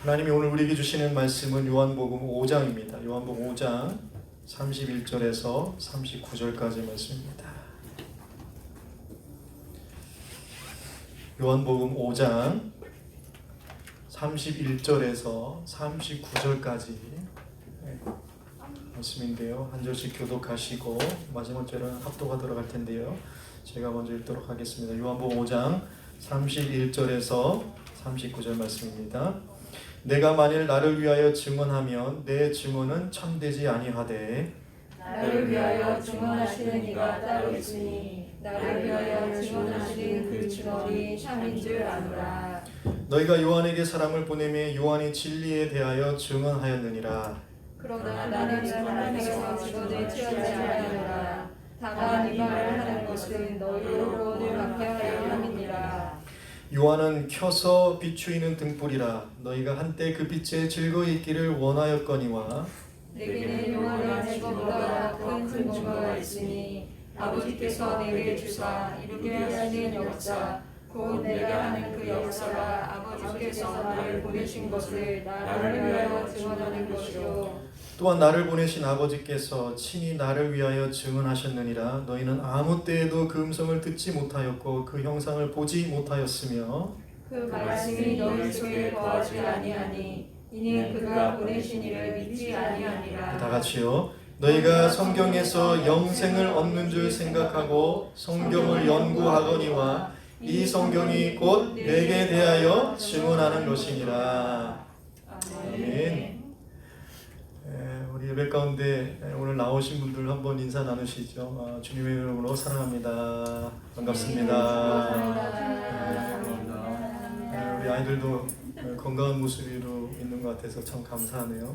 하나님이 오늘 우리에게 주시는 말씀은 요한복음 5장입니다. 요한복음 5장 31절에서 39절까지 말씀입니다. 요한복음 5장 31절에서 39절까지 말씀인데요. 한 절씩 교독하시고 마지막 절은 합독가 들어갈 텐데요. 제가 먼저 읽도록 하겠습니다. 요한복음 5장 31절에서 39절 말씀입니다. 내가 만일 나를 위하여 증언하면 내 증언은 참되지 아니하되 나를 위하여 증언하시는 이가 따로 있으니 나를 위하여 증언하시는 그 증언이 참인 줄 아노라. 너희가 요한에게 사람을 보내매 요한이 진리에 대하여 증언하였느니라. 그러나 나는 하나님께서 증언에 취하지 아니하노라. 다만 이 말을 하는 것은 너희로 구원을 받게 하려 함이니라. 요한은 켜서 비추이는 등불이라. 너희가 한때 그 빛에 즐거이 있기를 원하였거니와 내게는 요한의 증거보다 더 큰 증거가 있으니 아버지께서 내게 주사 이루게 하시는 역사 곧 내가 하는 그 역사가 아버지께서 나를 보내신 것을 나를 위하여 증언하는 것이요 또한 나를 보내신 아버지께서 친히 나를 위하여 증언하셨느니라. 너희는 아무 때에도 그 음성을 듣지 못하였고 그 형상을 보지 못하였으며 그 말씀이 너희 속에 거하지 아니하니 이는 그가 보내신 이를 믿지 아니하니라. 다 같이요. 너희가 성경에서 영생을 얻는 줄 생각하고 성경을 연구하거니와 이 성경이 곧 내게 대하여 증언하는 것이니라. 아멘. 우리 예배 가운데 오늘 나오신 분들 한번 인사 나누시죠. 주님의 이름으로 사랑합니다. 반갑습니다. 우리 아이들도 건강한 모습으로 있는 것 같아서 참 감사하네요.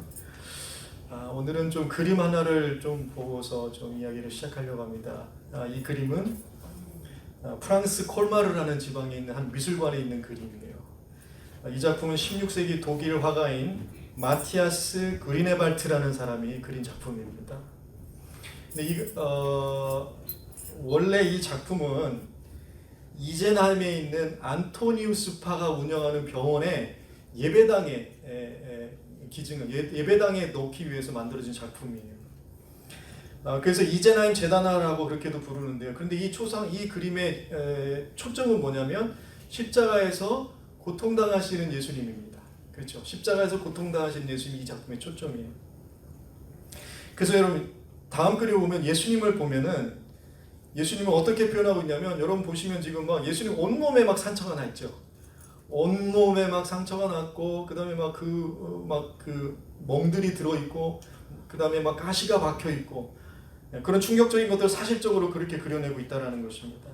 오늘은 좀 그림 하나를 좀 보고서 좀 이야기를 시작하려고 합니다. 이 그림은 프랑스 콜마르라는 지방에 있는 한 미술관에 있는 그림이에요. 이 작품은 16세기 독일 화가인 마티아스 그리네발트라는 사람이 그린 작품입니다. 근데 원래 이 작품은 이젠하임에 있는 안토니우스파가 운영하는 병원의 예배당에 예배당에 넣기 위해서 만들어진 작품이에요. 그래서 이젠하임 재단화라고 그렇게도 부르는데요. 그런데 이 그림의 초점은 뭐냐면 십자가에서 고통당하시는 예수님입니다. 그렇죠? 십자가에서 고통당하시는 예수님이 이 작품의 초점이에요. 그래서 여러분 다음 그림 보면 예수님을 보면은 예수님은 어떻게 표현하고 있냐면 여러분 보시면 지금 막 예수님 온몸에 막 상처가 나 있죠. 온몸에 막 상처가 났고 그다음에 막 그 멍들이 들어 있고 그다음에 막 가시가 박혀 있고 그런 충격적인 것들을 사실적으로 그렇게 그려내고 있다라는 것입니다.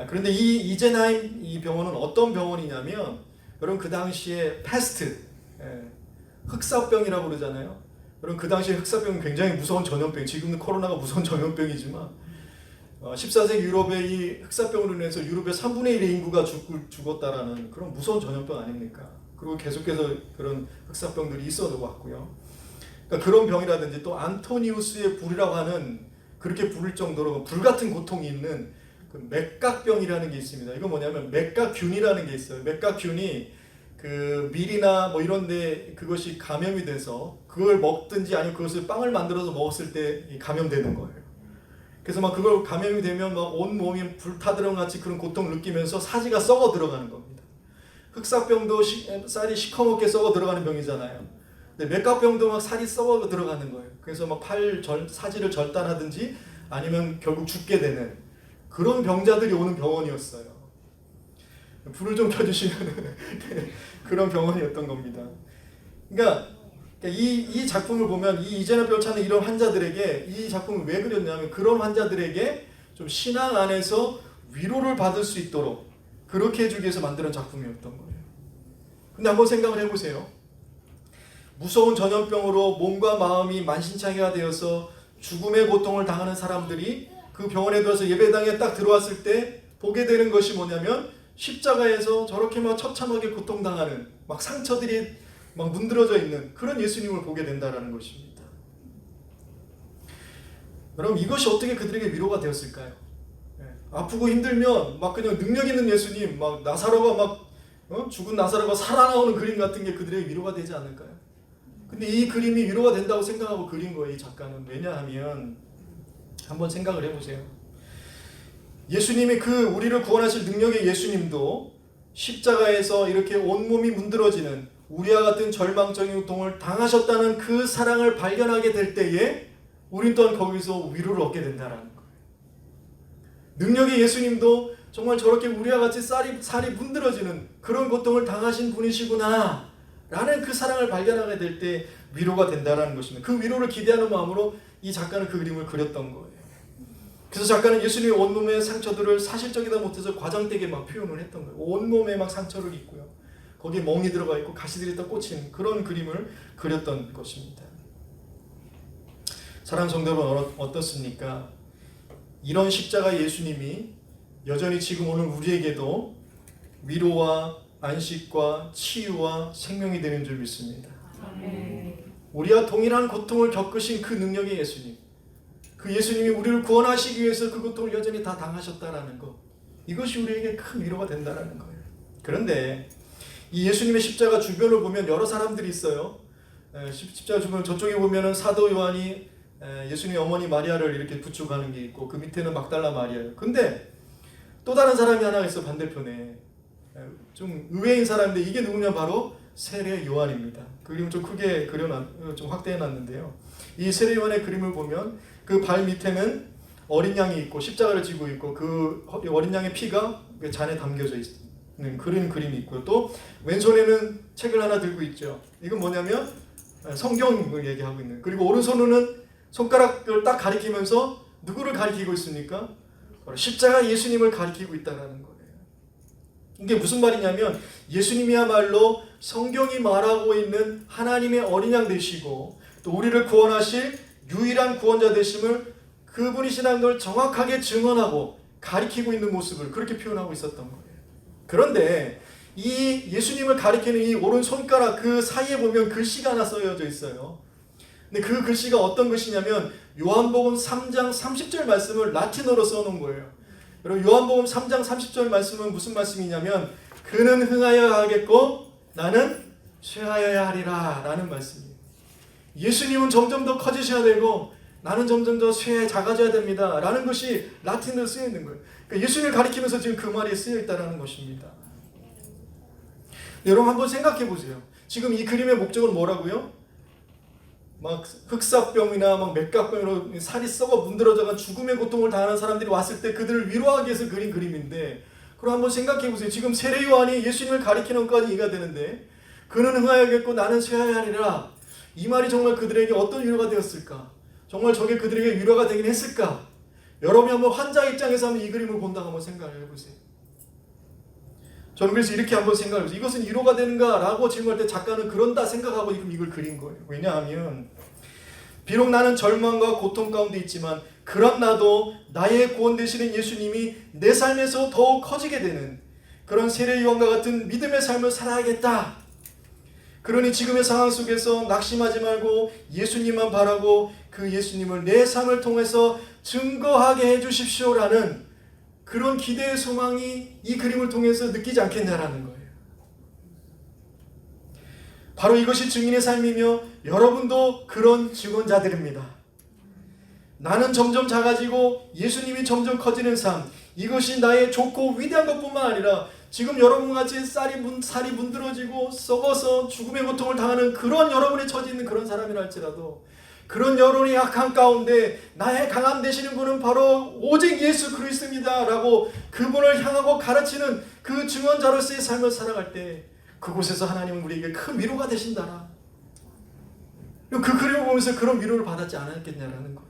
그런데 이 이젠하임 이 병원은 어떤 병원이냐면 여러분 그 당시에 패스트 흑사병이라고 그러잖아요. 여러분 그 당시에 흑사병은 굉장히 무서운 전염병. 지금은 코로나가 무서운 전염병이지만 14세기 유럽의 이 흑사병으로 인해서 유럽의 3분의 1의 인구가 죽었다라는 그런 무서운 전염병 아닙니까? 그리고 계속해서 그런 흑사병들이 있어 왔고요. 그러니까 그런 병이라든지 또 안토니우스의 불이라고 하는 그렇게 부를 정도로 불같은 고통이 있는 그 맥각병이라는 게 있습니다. 이건 뭐냐면 맥각균이라는 게 있어요. 맥각균이 그 밀이나 뭐 이런데 그것이 감염이 돼서 그걸 먹든지 아니면 그것을 빵을 만들어서 먹었을 때 감염되는 거예요. 그래서 막 그걸 감염이 되면 막 온 몸이 불타들어간 같이 그런 고통을 느끼면서 사지가 썩어 들어가는 겁니다. 흑사병도 쌀이 시커멓게 썩어 들어가는 병이잖아요. 근데 맥각병도 막 살이 썩어 들어가는 거예요. 그래서 막 사지를 절단하든지 아니면 결국 죽게 되는 그런 병자들이 오는 병원이었어요. 불을 좀 켜주시면 그런 병원이었던 겁니다. 그러니까 이 작품을 보면 이 이젠하임 병을 찾는 이런 환자들에게 이 작품을 왜 그렸냐면 그런 환자들에게 좀 신앙 안에서 위로를 받을 수 있도록 그렇게 해주기 위해서 만드는 작품이었던 거예요. 근데 한번 생각을 해보세요. 무서운 전염병으로 몸과 마음이 만신창이가 되어서 죽음의 고통을 당하는 사람들이 그 병원에 들어서 예배당에 딱 들어왔을 때 보게 되는 것이 뭐냐면 십자가에서 저렇게 막 처참하게 고통당하는 막 상처들이 막 문드러져 있는 그런 예수님을 보게 된다라는 것입니다. 여러분 이것이 어떻게 그들에게 위로가 되었을까요? 아프고 힘들면 막 그냥 능력 있는 예수님, 막 나사로가 막 죽은 나사로가 살아나오는 그림 같은 게 그들의 위로가 되지 않을까요? 근데 이 그림이 위로가 된다고 생각하고 그린 거예요, 이 작가는. 왜냐하면 한번 생각을 해보세요. 예수님이 그 우리를 구원하실 능력의 예수님도 십자가에서 이렇게 온몸이 문드러지는 우리와 같은 절망적인 고통을 당하셨다는 그 사랑을 발견하게 될 때에 우린 또한 거기서 위로를 얻게 된다는 거예요. 능력의 예수님도 정말 저렇게 우리와 같이 살이 문드러지는 그런 고통을 당하신 분이시구나 라는 그 사랑을 발견하게 될 때 위로가 된다는 것입니다. 그 위로를 기대하는 마음으로 이 작가는 그 그림을 그렸던 거예요. 그래서 작가는 예수님의 온몸의 상처들을 사실적이다 못해서 과장되게 막 표현을 했던 거예요. 온몸에 막 상처를 입고요. 거기에 멍이 들어가 있고 가시들이 다 꽂힌 그런 그림을 그렸던 것입니다. 사랑하는 성도 여러분, 어떻습니까? 이런 십자가 예수님이 여전히 지금 오늘 우리에게도 위로와 안식과 치유와 생명이 되는 줄 믿습니다. 아멘. 우리와 동일한 고통을 겪으신 그 능력의 예수님, 그 예수님이 우리를 구원하시기 위해서 그 고통을 여전히 다 당하셨다라는 것, 이것이 우리에게 큰 위로가 된다는 거예요. 그런데 이 예수님의 십자가 주변을 보면 여러 사람들이 있어요. 십자가 주변 저쪽에 보면은 사도 요한이 예수님의 어머니 마리아를 이렇게 부축하는 게 있고 그 밑에는 막달라 마리아예요. 근데 또 다른 사람이 하나 있어, 반대편에. 좀 의외인 사람인데 이게 누구냐, 바로 세례 요한입니다. 그 그림을 좀 크게 좀 확대해놨는데요. 이 세례 요한의 그림을 보면 그 발 밑에는 어린 양이 있고 십자가를 지고 있고 그 어린 양의 피가 잔에 담겨져 있는 그런 그림이 있고요. 또 왼손에는 책을 하나 들고 있죠. 이건 뭐냐면 성경을 얘기하고 있는. 그리고 오른손으로는 손가락을 딱 가리키면서 누구를 가리키고 있습니까? 십자가 예수님을 가리키고 있다는 거예요. 이게 무슨 말이냐면 예수님이야말로 성경이 말하고 있는 하나님의 어린 양 되시고 또 우리를 구원하실 유일한 구원자 되심을 그분이시라는 걸 정확하게 증언하고 가리키고 있는 모습을 그렇게 표현하고 있었던 거예요. 그런데 이 예수님을 가리키는 이 오른손가락 그 사이에 보면 글씨가 하나 써져 있어요. 근데 그 글씨가 어떤 글씨냐면 요한복음 3장 30절 말씀을 라틴어로 써놓은 거예요. 여러분, 요한복음 3장 30절 말씀은 무슨 말씀이냐면 그는 흥하여야 하겠고 나는 쇠하여야 하리라 라는 말씀이에요. 예수님은 점점 더 커지셔야 되고 나는 점점 더 작아져야 됩니다 라는 것이 라틴어로 쓰여 있는 거예요. 그러니까 예수님을 가리키면서 지금 그 말이 쓰여 있다는 것입니다. 여러분 한번 생각해 보세요. 지금 이 그림의 목적은 뭐라고요? 막 흑사병이나 막 맥각병으로 살이 썩어 문드러져간 죽음의 고통을 당하는 사람들이 왔을 때 그들을 위로하기 위해서 그린 그림인데, 그럼 한번 생각해 보세요. 지금 세례 요한이 예수님을 가리키는 것까지 이해가 되는데 그는 흥하여야겠고 나는 쇠하여야 하리라, 이 말이 정말 그들에게 어떤 위로가 되었을까? 정말 저게 그들에게 위로가 되긴 했을까? 여러분이 한번 환자 입장에서 한번 이 그림을 본다고 한번 생각을 해보세요. 저는 그래서 이렇게 한번 생각을 해보세요. 이것은 위로가 되는가? 라고 질문할 때 작가는 그런다 생각하고 이걸 그린 거예요. 왜냐하면 비록 나는 절망과 고통 가운데 있지만 그런 나도 나의 구원 되시는 예수님이 내 삶에서 더욱 커지게 되는 그런 세례 요한과 같은 믿음의 삶을 살아야겠다. 그러니 지금의 상황 속에서 낙심하지 말고 예수님만 바라고 그 예수님을 내 삶을 통해서 증거하게 해주십시오라는 그런 기대의 소망이 이 그림을 통해서 느끼지 않겠냐라는 거예요. 바로 이것이 증인의 삶이며 여러분도 그런 증언자들입니다. 나는 점점 작아지고 예수님이 점점 커지는 삶, 이것이 나의 좋고 위대한 것뿐만 아니라 지금 여러분같이 살이 문드러지고 썩어서 죽음의 고통을 당하는 그런 여러분이 처지 있는 그런 사람이라 할지라도 그런 여론이 약한 가운데 나의 강함 되시는 분은 바로 오직 예수 그리스도입니다 라고 그분을 향하고 가르치는 그 증언자로서의 삶을 살아갈 때 그곳에서 하나님은 우리에게 큰 위로가 되신다라. 그 그림을 보면서 그런 위로를 받았지 않았겠냐라는 거예요.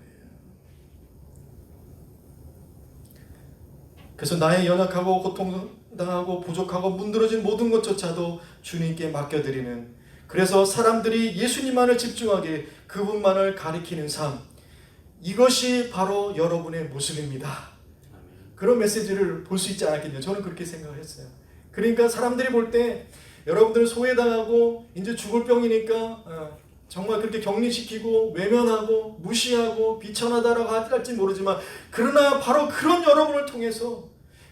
그래서 나의 연약하고 고통당하고 부족하고 문드러진 모든 것조차도 주님께 맡겨드리는, 그래서 사람들이 예수님만을 집중하게 그분만을 가리키는 삶, 이것이 바로 여러분의 모습입니다. 그런 메시지를 볼 수 있지 않았겠냐, 저는 그렇게 생각을 했어요. 그러니까 사람들이 볼 때 여러분들은 소외당하고 이제 죽을 병이니까 정말 그렇게 격리시키고 외면하고 무시하고 비천하다라고 할지 모르지만, 그러나 바로 그런 여러분을 통해서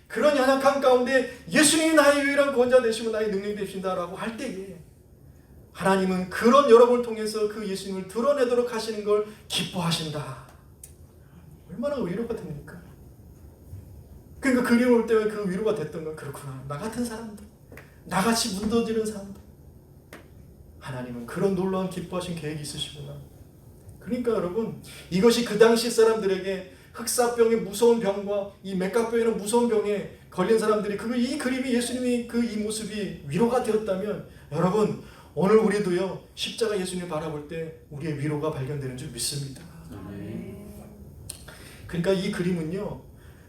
그런 연약함 가운데 예수님이 나의 유일한 구원자 되시고 나의 능력이 되신다라고 할 때에 하나님은 그런 여러분을 통해서 그 예수님을 드러내도록 하시는 걸 기뻐하신다. 얼마나 위로가 됩니까? 그러니까 그림 올 때문에 그 위로가 됐던 건 그렇구나. 나 같은 사람들, 나같이 무너지는 사람들, 하나님은 그런 놀라운 기뻐하신 계획이 있으시구나. 그러니까 여러분, 이것이 그 당시 사람들에게 흑사병의 무서운 병과 이 맥각병이라는 무서운 병에 걸린 사람들이 이 그림이 예수님이 이 모습이 위로가 되었다면 여러분, 오늘 우리도요 십자가 예수님을 바라볼 때 우리의 위로가 발견되는 줄 믿습니다. 그러니까 이 그림은요,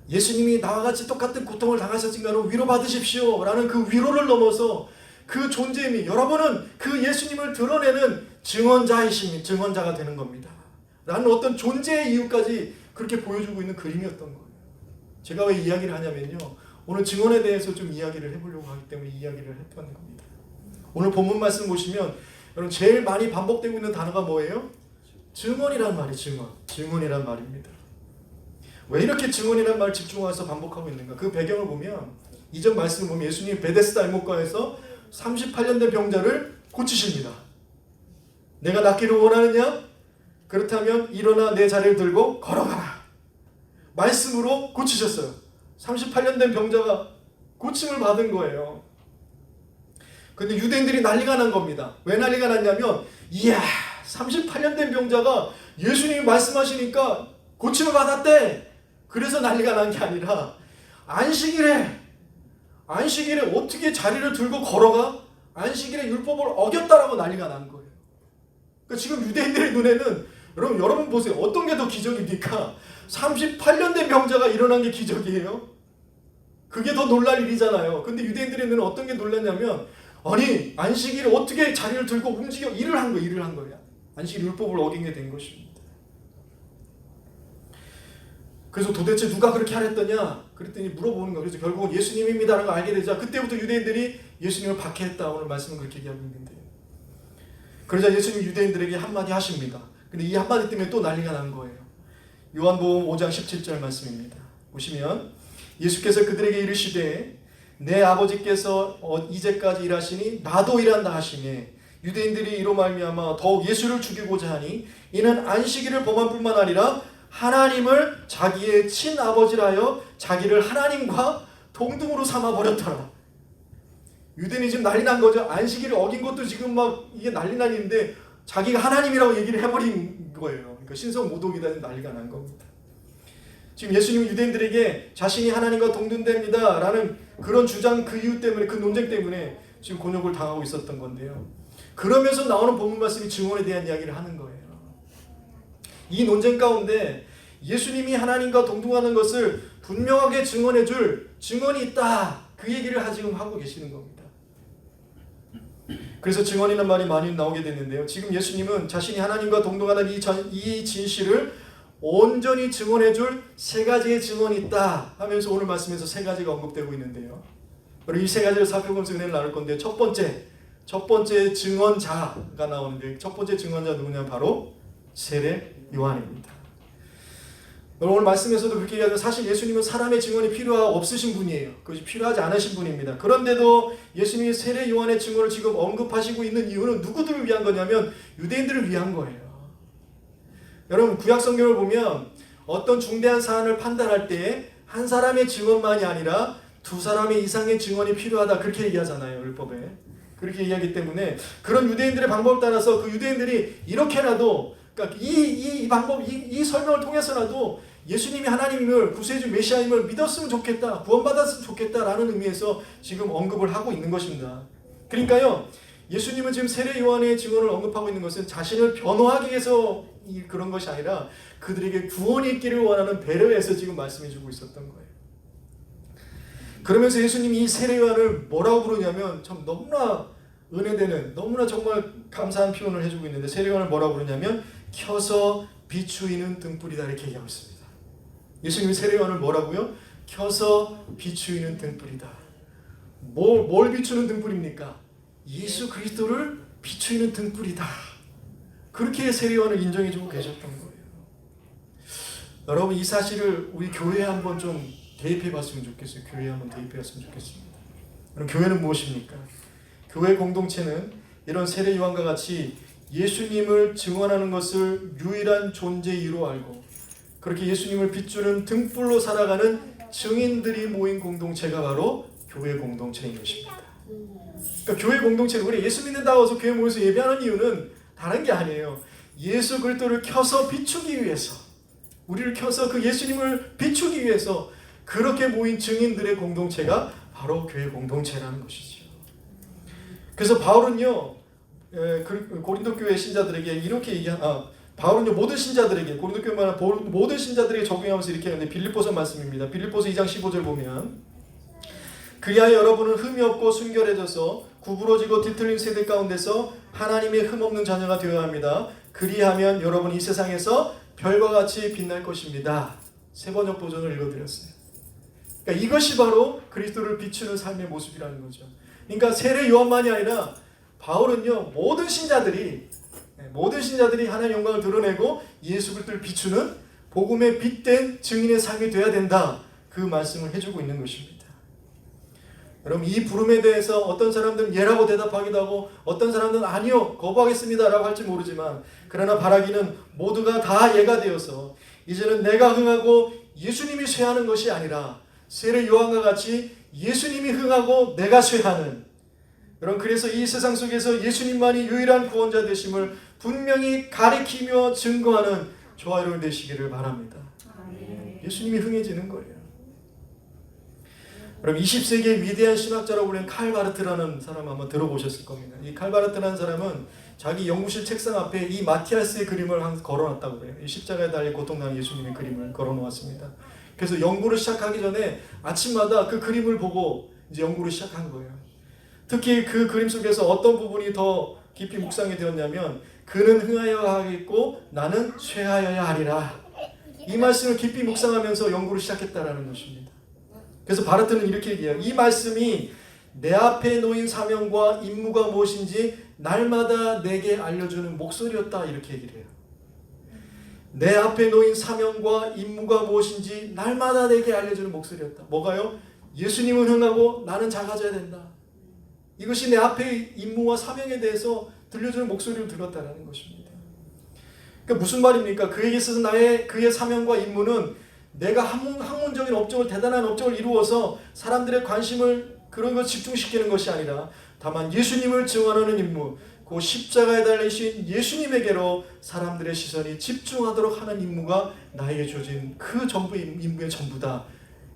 예수님이 나와 같이 똑같은 고통을 당하셨으니까 위로받으십시오 라는 그 위로를 넘어서 그 존재임이, 여러분은 그 예수님을 드러내는 증언자가 되는 겁니다 라는 어떤 존재의 이유까지 그렇게 보여주고 있는 그림이었던 거예요. 제가 왜 이야기를 하냐면요, 오늘 증언에 대해서 좀 이야기를 해보려고 하기 때문에 이야기를 했던 겁니다. 오늘 본문 말씀 보시면 여러분 제일 많이 반복되고 있는 단어가 뭐예요? 증언이란 말이에요. 증언이란 말입니다. 왜 이렇게 증언이란 말을 집중해서 반복하고 있는가? 그 배경을 보면 이전 말씀을 보면 예수님이 베데스다 연못가에서 38년 된 병자를 고치십니다. 내가 낫기를 원하느냐? 그렇다면 일어나 내 자리를 들고 걸어가라. 말씀으로 고치셨어요. 38년 된 병자가 고침을 받은 거예요. 근데 유대인들이 난리가 난 겁니다. 왜 난리가 났냐면, 이야, 38년 된 병자가 예수님이 말씀하시니까 고침을 받았대. 그래서 난리가 난 게 아니라 안식일에 어떻게 자리를 들고 걸어가? 안식일에 율법을 어겼다라고 난리가 난 거예요. 그러니까 지금 유대인들의 눈에는 여러분 보세요. 어떤 게 더 기적입니까? 38년 된 병자가 일어난 게 기적이에요. 그게 더 놀랄 일이잖아요. 근데 유대인들의 눈에는 어떤 게 놀랐냐면, 아니 안식일에 어떻게 자리를 들고 움직여 일을 한 거야. 안식일 율법을 어긴 게 된 것입니다. 그래서 도대체 누가 그렇게 하랬더냐? 그랬더니 물어보는 거예요. 그래서 결국은 예수님입니다라는 걸 알게 되자 그때부터 유대인들이 예수님을 박해했다. 오늘 말씀은 그렇게 얘기하고 있는데요. 그러자 예수님이 유대인들에게 한마디 하십니다. 근데 이 한마디 때문에 또 난리가 난 거예요. 요한복음 5장 17절 말씀입니다. 보시면 예수께서 그들에게 이르시되 내 아버지께서 이제까지 일하시니 나도 일한다 하시니 유대인들이 이로 말미암아 더욱 예수를 죽이고자 하니 이는 안식일을 범한 뿐만 아니라 하나님을 자기의 친아버지라여 자기를 하나님과 동등으로 삼아버렸더라. 유대인이 지금 난리 난 거죠. 안식일을 어긴 것도 지금 막 이게 난리인데 자기가 하나님이라고 얘기를 해버린 거예요. 그러니까 신성 모독이다 난리가 난 겁니다. 지금 예수님은 유대인들에게 자신이 하나님과 동등됩니다 라는 그런 주장, 그 이유 때문에, 그 논쟁 때문에 지금 곤욕을 당하고 있었던 건데요. 그러면서 나오는 본문 말씀이 증언에 대한 이야기를 하는 거예요. 이 논쟁 가운데 예수님이 하나님과 동등하는 것을 분명하게 증언해줄 증언이 있다, 그 얘기를 지금 하고 계시는 겁니다. 그래서 증언이라는 말이 많이 나오게 됐는데요. 지금 예수님은 자신이 하나님과 동등하는 이 진실을 온전히 증언해줄 세 가지의 증언이 있다 하면서 오늘 말씀에서 세 가지가 언급되고 있는데요. 그리고 이 세 가지를 살펴보면서 은혜를 나눌 건데, 첫 번째 증언자가 나오는데, 첫 번째 증언자 누구냐면 바로 세례 요한입니다. 오늘 말씀에서도 그렇게 얘기하죠. 사실 예수님은 사람의 증언이 없으신 분이에요. 그것이 필요하지 않으신 분입니다. 그런데도 예수님이 세례 요한의 증언을 지금 언급하시고 있는 이유는 누구들을 위한 거냐면 유대인들을 위한 거예요. 여러분, 구약 성경을 보면 어떤 중대한 사안을 판단할 때 한 사람의 증언만이 아니라 두 사람의 이상의 증언이 필요하다, 그렇게 얘기하잖아요, 율법에. 그렇게 얘기하기 때문에 그런 유대인들의 방법을 따라서 그 유대인들이 이렇게라도, 그러니까 이 방법, 이 설명을 통해서라도 예수님이 하나님을 구세주 메시아임을 믿었으면 좋겠다, 구원받았으면 좋겠다라는 의미에서 지금 언급을 하고 있는 것입니다. 그러니까요, 예수님은 지금 세례 요한의 증언을 언급하고 있는 것은 자신을 변호하기 위해서 그런 것이 아니라 그들에게 구원이 있기를 원하는 배려에서 지금 말씀해주고 있었던 거예요. 그러면서 예수님이 이 세례 요한을 뭐라고 부르냐면 참 너무나 은혜되는, 너무나 정말 감사한 표현을 해주고 있는데, 세례 요한을 뭐라고 부르냐면 켜서 비추이는 등불이다, 이렇게 얘기하고 있습니다. 예수님이 세례 요한을 뭐라고요? 켜서 비추이는 등불이다. 뭘 비추는 등불입니까? 예수 그리스도를 비추이는 등불이다. 그렇게 세례 요한을 인정해주고 계셨던 거예요. 여러분, 이 사실을 우리 교회에 한번 좀 대입해 봤으면 좋겠어요. 교회에 한번 대입해 봤으면 좋겠습니다. 그럼 교회는 무엇입니까? 교회 공동체는 이런 세례 요한과 같이 예수님을 증언하는 것을 유일한 존재이로 알고 그렇게 예수님을 비추는 등불로 살아가는 증인들이 모인 공동체가 바로 교회 공동체인 것입니다. 그러니까 교회 공동체는 우리 예수 믿는다고 해서 교회 모여서 예배하는 이유는 다른 게 아니에요. 예수 그리스도를 켜서 비추기 위해서, 우리를 켜서 그 예수님을 비추기 위해서 그렇게 모인 증인들의 공동체가 바로 교회 공동체라는 것이죠. 그래서 바울은요, 고린도 교회 신자들에게 이렇게 바울은요 모든 신자들에게, 고린도 교회만 모든 신자들에게 적용하면서 이렇게 하는데, 빌립보서 말씀입니다. 빌립보서 2장 15절 보면, 그리하여 여러분은 흠이 없고 순결해져서 구부러지고 뒤틀린 세대 가운데서 하나님의 흠없는 자녀가 되어야 합니다. 그리하면 여러분이 이 세상에서 별과 같이 빛날 것입니다. 세 번역 버전을 읽어드렸어요. 그러니까 이것이 바로 그리스도를 비추는 삶의 모습이라는 거죠. 그러니까 세례 요한만이 아니라 바울은요 모든 신자들이 하나님의 영광을 드러내고 예수 그리스도를 비추는 복음의 빛된 증인의 삶이 되어야 된다, 그 말씀을 해주고 있는 것입니다. 여러분, 이 부름에 대해서 어떤 사람들은 예라고 대답하기도 하고 어떤 사람들은 아니요 거부하겠습니다 라고 할지 모르지만, 그러나 바라기는 모두가 다 예가 되어서 이제는 내가 흥하고 예수님이 쇠하는 것이 아니라 세례 요한과 같이 예수님이 흥하고 내가 쇠하는, 여러분, 그래서 이 세상 속에서 예수님만이 유일한 구원자 되심을 분명히 가리키며 증거하는 저와 여러분 되시기를 바랍니다. 예수님이 흥해지는 거예요. 그럼 20세기의 위대한 신학자라고 불리는 칼 바르트라는 사람 아마 들어보셨을 겁니다. 이 칼 바르트라는 사람은 자기 연구실 책상 앞에 이 마티아스의 그림을 걸어놨다고 그래요. 이 십자가에 달린 고통당한 예수님의 그림을 걸어놓았습니다. 그래서 연구를 시작하기 전에 아침마다 그 그림을 보고 이제 연구를 시작한 거예요. 특히 그 그림 속에서 어떤 부분이 더 깊이 묵상이 되었냐면, 그는 흥하여야 하겠고 나는 쇠하여야 하리라, 이 말씀을 깊이 묵상하면서 연구를 시작했다라는 것입니다. 그래서 바르트는 이렇게 얘기해요. 이 말씀이 내 앞에 놓인 사명과 임무가 무엇인지 날마다 내게 알려주는 목소리였다, 이렇게 얘기를 해요. 내 앞에 놓인 사명과 임무가 무엇인지 날마다 내게 알려주는 목소리였다. 뭐가요? 예수님은 흥하고 나는 작아져야 된다. 이것이 내 앞에 임무와 사명에 대해서 들려주는 목소리를 들었다는 것입니다. 그러니까 무슨 말입니까? 그에게 있어서 그의 사명과 임무는 내가 학문적인 업적을, 대단한 업적을 이루어서 사람들의 관심을 그런 것 집중시키는 것이 아니라 다만 예수님을 증언하는 임무, 그 십자가에 달리신 예수님에게로 사람들의 시선이 집중하도록 하는 임무가 나에게 주어진 그 전부의 임무의 전부다.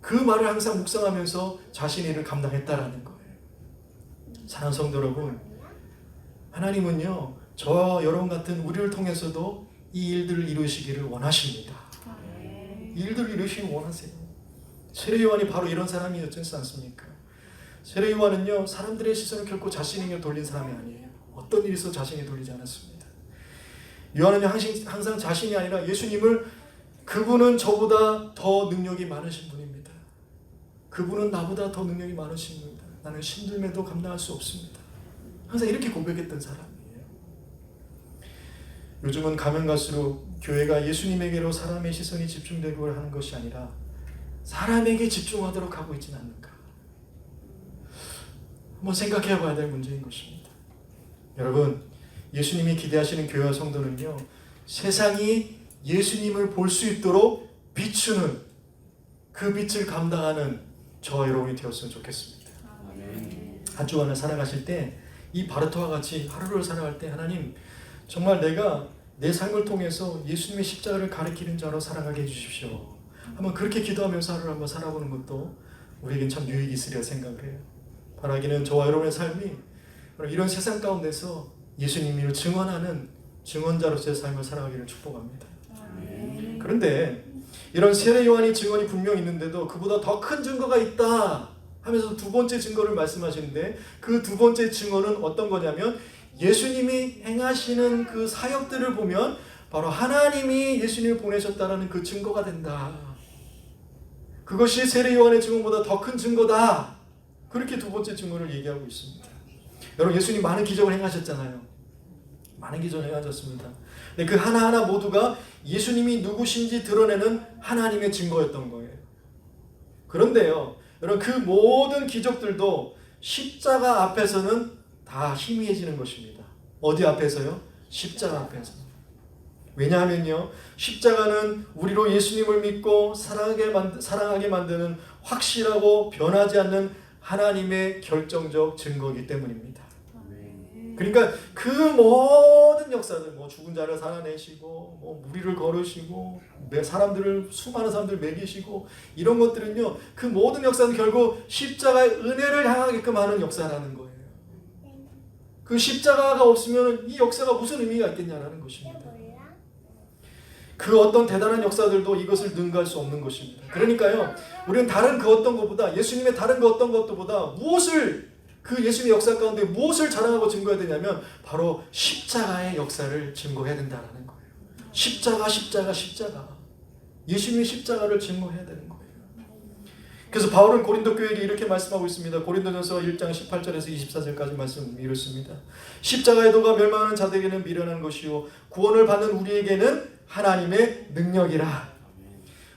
그 말을 항상 묵상하면서 자신의 일을 감당했다라는 거예요. 사랑하는 성도 여러분, 하나님은요 저와 여러분 같은 우리를 통해서도 이 일들을 이루시기를 원하십니다. 이 일들을 이루시기 원하세요. 세례 요한이 바로 이런 사람이었지 않습니까? 세례 요한은요 사람들의 시선을 결코 자신에게 돌린 사람이 아니에요. 어떤 일이 있어 자신이 돌리지 않았습니다. 요한은 항상 자신이 아니라 예수님을, 그분은 저보다 더 능력이 많으신 분입니다. 그분은 나보다 더 능력이 많으신 분입니다. 나는 신들매도 감당할 수 없습니다. 항상 이렇게 고백했던 사람이에요. 요즘은 가면 갈수록 교회가 예수님에게로 사람의 시선이 집중되고 하는 것이 아니라 사람에게 집중하도록 하고 있지는 않는가. 한번 생각해 봐야 될 문제인 것입니다. 여러분, 예수님이 기대하시는 교회와 성도는요 세상이 예수님을 볼 수 있도록 비추는, 그 빛을 감당하는 저와 여러분이 되었으면 좋겠습니다. 한 주간을 살아가실 때 이 바르트와 같이 하루를 살아갈 때, 하나님 정말 내가 내 삶을 통해서 예수님의 십자가를 가리키는 자로 살아가게 해주십시오. 한번 그렇게 기도하면서 하루를 한번 살아보는 것도 우리에겐 참 유익이 있으리라 생각을 해요. 바라기는 저와 여러분의 삶이 이런 세상 가운데서 예수님을 증언하는 증언자로서의 삶을 살아가기를 축복합니다. 그런데 이런 세례 요한의 증언이 분명 있는데도 그보다 더 큰 증거가 있다 하면서 두 번째 증거를 말씀하시는데, 그 두 번째 증거는 어떤 거냐면, 예수님이 행하시는 그 사역들을 보면 바로 하나님이 예수님을 보내셨다는 그 증거가 된다. 그것이 세례 요한의 증언보다 더 큰 증거다. 그렇게 두 번째 증거를 얘기하고 있습니다. 여러분, 예수님 많은 기적을 행하셨잖아요. 많은 기적을 행하셨습니다. 근데 그 하나하나 모두가 예수님이 누구신지 드러내는 하나님의 증거였던 거예요. 그런데요, 여러분 그 모든 기적들도 십자가 앞에서는 다 희미해지는 것입니다. 어디 앞에서요? 십자가 앞에서. 왜냐하면요, 십자가는 우리로 예수님을 믿고 사랑하게 만드는 확실하고 변하지 않는 하나님의 결정적 증거이기 때문입니다. 그러니까 그 모든 역사들, 뭐 죽은 자를 살아내시고, 뭐 무리를 걸으시고, 수많은 사람들을 먹이시고, 이런 것들은요, 그 모든 역사는 결국 십자가의 은혜를 향하게끔 하는 역사라는 거예요. 그 십자가가 없으면 이 역사가 무슨 의미가 있겠냐라는 것입니다. 그 어떤 대단한 역사들도 이것을 능가할 수 없는 것입니다. 그러니까요, 우리는 다른 그 어떤 것보다, 예수님의 다른 그 어떤 것보다 그 예수님의 역사 가운데 무엇을 자랑하고 증거해야 되냐면 바로 십자가의 역사를 증거해야 된다는 거예요. 십자가. 예수님의 십자가를 증거해야 되는 거예요. 그래서 바울은 고린도 교회에게 이렇게 말씀하고 있습니다. 고린도전서 1장 18절에서 24절까지 말씀 이렇습니다. 십자가의 도가 멸망하는 자들에게는 미련한 것이요 구원을 받는 우리에게는 하나님의 능력이라.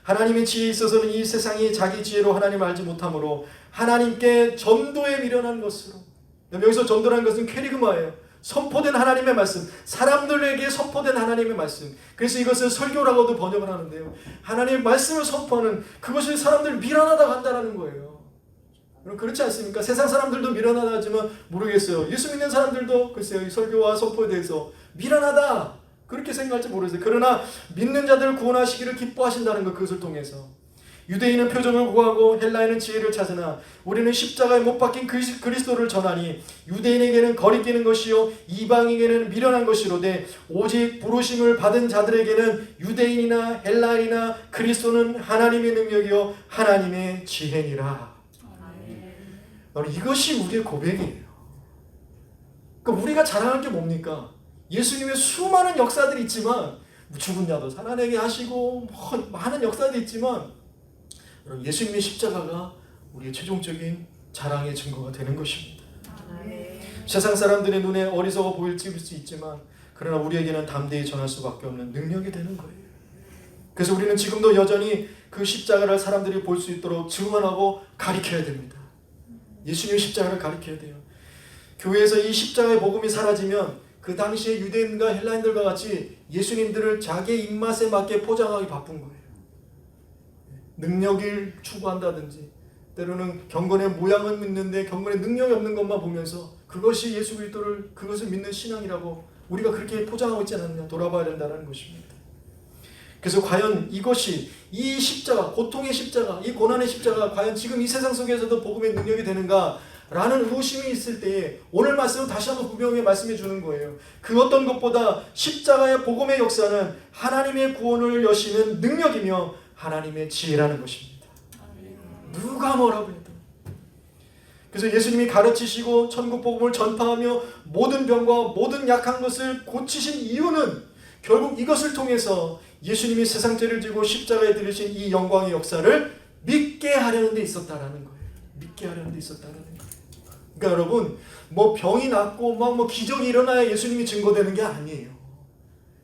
하나님의 지혜에 있어서는 이 세상이 자기 지혜로 하나님을 알지 못하므로 하나님께 전도에 미련한 것으로. 여기서 전도라는 것은 캐리그마예요. 선포된 하나님의 말씀, 사람들에게 선포된 하나님의 말씀. 그래서 이것을 설교라고도 번역을 하는데요, 하나님의 말씀을 선포하는 그것이 사람들 미련하다고 한다는 거예요. 그렇지 않습니까? 세상 사람들도 미련하다 하지만 모르겠어요. 예수 믿는 사람들도 글쎄요, 이 설교와 선포에 대해서 미련하다 그렇게 생각할지 모르겠어요. 그러나 믿는 자들을 구원하시기를 기뻐하신다는 것, 그것을 통해서. 유대인은 표적을 구하고 헬라인은 지혜를 찾으나 우리는 십자가에 못 박힌 그리스도를 전하니 유대인에게는 거리끼는 것이요 이방인에게는 미련한 것이로되 오직 부르심을 받은 자들에게는 유대인이나 헬라인이나 그리스도는 하나님의 능력이요 하나님의 지혜니라. 이것이 우리의 고백이에요. 그러니까 우리가 자랑할 게 뭡니까? 예수님의 수많은 역사들이 있지만, 죽은 자도 살아내게 하시고 많은 역사들이 있지만, 예수님의 십자가가 우리의 최종적인 자랑의 증거가 되는 것입니다. 세상 사람들의 눈에 어리석어 보일지 있지만 그러나 우리에게는 담대히 전할 수밖에 없는 능력이 되는 거예요. 그래서 우리는 지금도 여전히 그 십자가를 사람들이 볼 수 있도록 증언하고 가리켜야 됩니다. 예수님의 십자가를 가리켜야 돼요. 교회에서 이 십자가의 복음이 사라지면 그 당시에 유대인과 헬라인들과 같이 예수님들을 자기의 입맛에 맞게 포장하기 바쁜 거예요. 능력을 추구한다든지, 때로는 경건의 모양은 믿는데 경건의 능력이 없는 것만 보면서 그것이 예수 그리스도를, 그것을 믿는 신앙이라고 우리가 그렇게 포장하고 있지 않느냐 돌아봐야 된다는 것입니다. 그래서 과연 이것이, 이 십자가, 고통의 십자가, 이 고난의 십자가 과연 지금 이 세상 속에서도 복음의 능력이 되는가 라는 의심이 있을 때에 오늘 말씀은 다시 한번 분명히 말씀해 주는 거예요. 그 어떤 것보다 십자가의 복음의 역사는 하나님의 구원을 여시는 능력이며 하나님의 지혜라는 것입니다. 누가 뭐라고 해도. 그래서 예수님이 가르치시고 천국 복음을 전파하며 모든 병과 모든 약한 것을 고치신 이유는 결국 이것을 통해서 예수님이 세상 죄를 지고 십자가에 들으신 이 영광의 역사를 믿게 하려는 데 있었다라는 거예요. 믿게 하려는 데 있었다라는 거예요. 그러니까 여러분, 뭐 병이 낫고 뭐 기적이 일어나야 예수님이 증거되는 게 아니에요.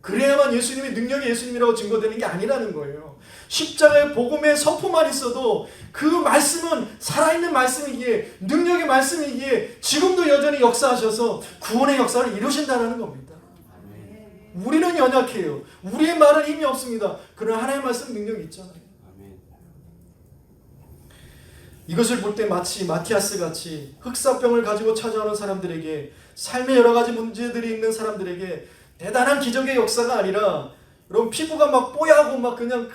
그래야만 예수님이 능력의 예수님이라고 증거되는 게 아니라는 거예요. 십자가의 복음의 선포만 있어도 그 말씀은 살아있는 말씀이기에, 능력의 말씀이기에 지금도 여전히 역사하셔서 구원의 역사를 이루신다는 겁니다. 우리는 연약해요. 우리의 말은 힘이 없습니다. 그러나 하나님의 말씀 능력이 있잖아요. 이것을 볼 때 마치 마티아스 같이 흑사병을 가지고 찾아오는 사람들에게, 삶의 여러 가지 문제들이 있는 사람들에게 대단한 기적의 역사가 아니라, 여러분 피부가 막 뽀얗고 막 그냥